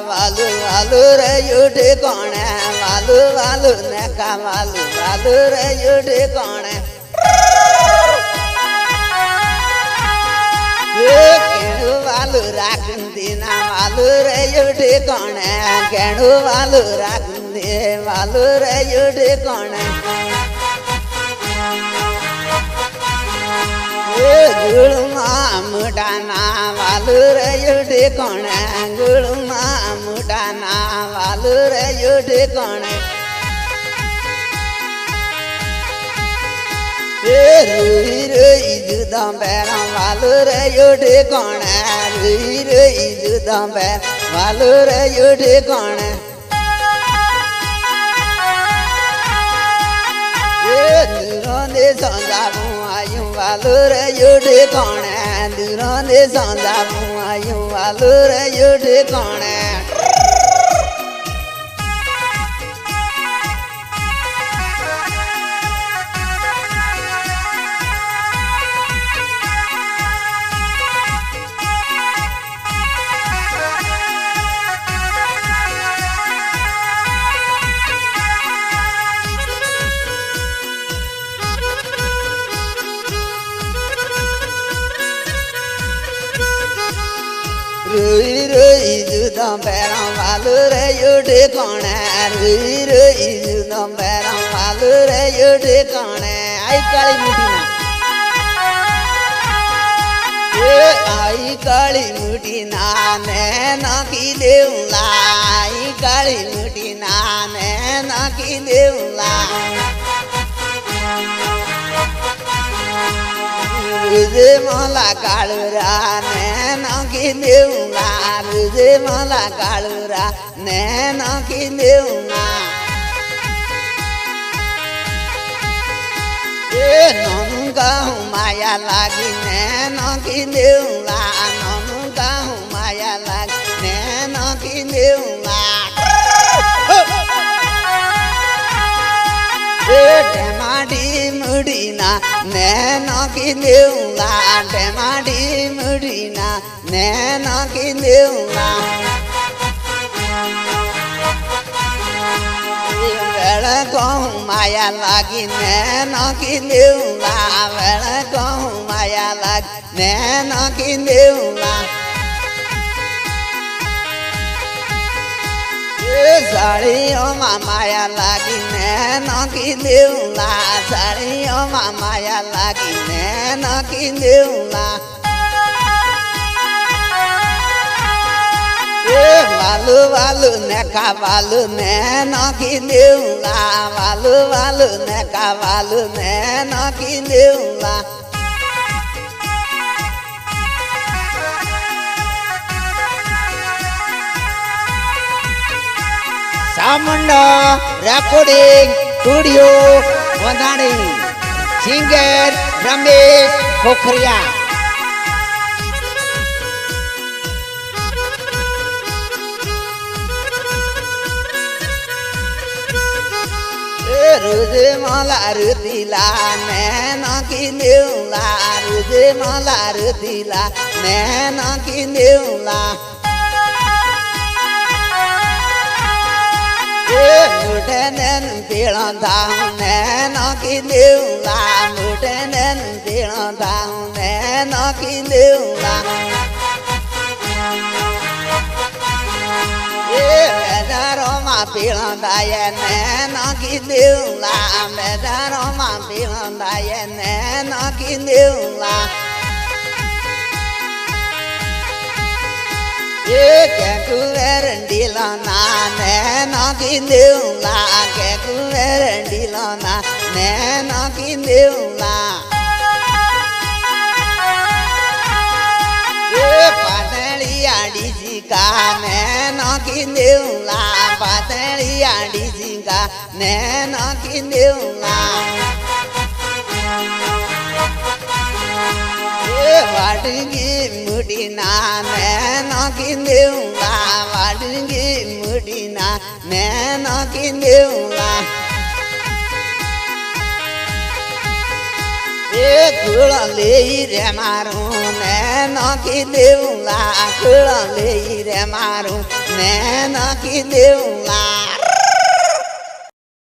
वालू वालू रे युटे कौन है वालू वालू ने का वालू वालू रे युटे कौन है केणु वालू राखंदी ना वालू रे युटे कौन है केणु वालू राखंदी वालू रे युटे कौन है गुळमा मुडाना वालू रे युटे कौन है गुळमा मुडाना वालू रे युटे कौन है रुई रुई जुदा बैरा वालू रे युटे कौन है रुई रुई जुदा बैर वालू रे युटे कौन है दूरों दे संजाबू आयु वालू रे युटे कौन है दूरों दे संजाबू आयु वालू रे युटे कौन है रुई रुई जुदा पैरा वालू रे युटे कौन है रुई रुई जुदा पैरा वालू रे युटे कौन है आई काली मुठी ना आई काली मुठी ना नैना की देउला आई काली मुठी ना नैना की देउला रुजे मला काळुरा नैना की देउला रुजे मला काळुरा नैना की देउला ननुका माया लागी नैना की देउला ननुका माया लागी नैना की देउला टेमाडी मुड़ीना नैना की देउला टेमाडी मुड़ीना नैना की देउला वेला कहूँ माया लागी नैना की देउला वेला कहूँ माया लागी नैना की देउला साड़ियों माया लागी नैना की देउला साड़ियों माया लागी नैना की देउला वालू वालू ने का वालू नैना की देउला वालू वालू ने का वालू नैना की देउला Samunda recording studio वंदाणी singer Ramesh पोखरिया रुजे मला रुदिला नैना की देउला रुजे मला रुदिला नैना की देउला मुठे नैन पीड़ा दाऊ नैना की देउला मुठे नैन पीड़ा दाऊ नैना की देउला मेदारो माँ पीड़ा दाये नैना की देउला मेदारो माँ पीड़ा दाये नैना की देउला के कुवेरंडीला ना नैना की देउला के कुवेरंडीला ना नैना की देउला पातली आड़ी जी का नैना की देउला पातली आड़ी जी का नैना की देउला वाडगी मुड़ीना नैना की देउला वाडगी मुड़ीना नैना की देउला गुड़ ले रे मारू નાખી દેવું લાકડા લઈ રે મારું ને નાખી દેવું લાકડા